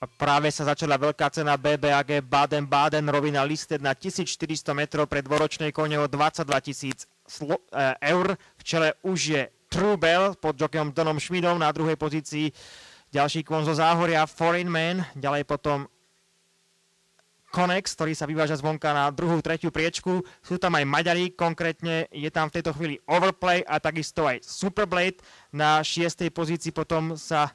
Práve sa začala veľká cena BBAG Baden-Baden, rovina listed na 1400 metrov pre dvoročnej kone o 22 000 eur. V čele už je Trubel pod jokejom Donom Schmidom, na druhej pozícii ďalší kon zo Záhoria Foreign Man, ďalej potom Konex, ktorý sa vyváža zvonka na druhú, tretiu priečku. Sú tam aj Maďari, konkrétne je tam v tejto chvíli Overplay a takisto aj Superblade. Na 6. pozícii potom sa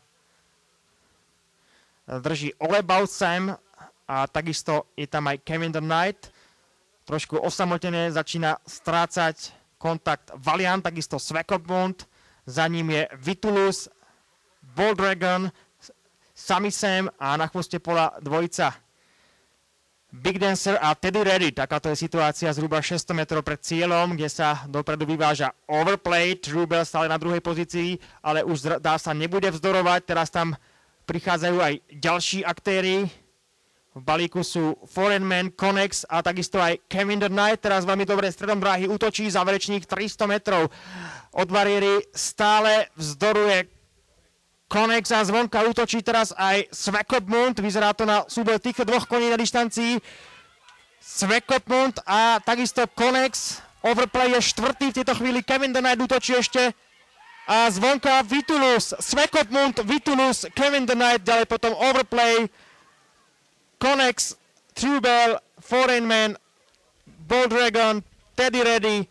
drží Ole Bautzheim a takisto je tam aj Kevin the Knight. Trošku osamotené začína strácať kontakt Valiant, takisto Swakopmund. Za ním je Vitulus, Bold Dragon, Sami Sam a na chvoste pola dvojica Big Dancer a Teddy Reddy. Takáto je situácia zhruba 600 metrov pred cieľom, kde sa dopredu vyváža Overplay. Trubel stále na druhej pozícii, ale už dá sa nebude vzdorovať. Teraz tam prichádzajú aj ďalší aktéri. V balíku sú Foreign Man, Konex a takisto aj Kevin the Knight. Teraz veľmi dobre stredom dráhy útočí, záverečných 300 metrov. Od bariéry stále vzdoruje Konex a zvonka útočí teraz aj Swakopmund. Vyzerá to na súboj týchto dvoch koní na dištancii. Swakopmund a takisto Konex. Overplay je štvrtý v tejto chvíli. Kevin the Knight útočí ešte. A zvonka Vitulus, Swakopmund, Vitulus, Kevin the Knight. Ďalej potom Overplay, Konex, Trubel, Foreign Man, Bold Dragon, Teddy Reddy.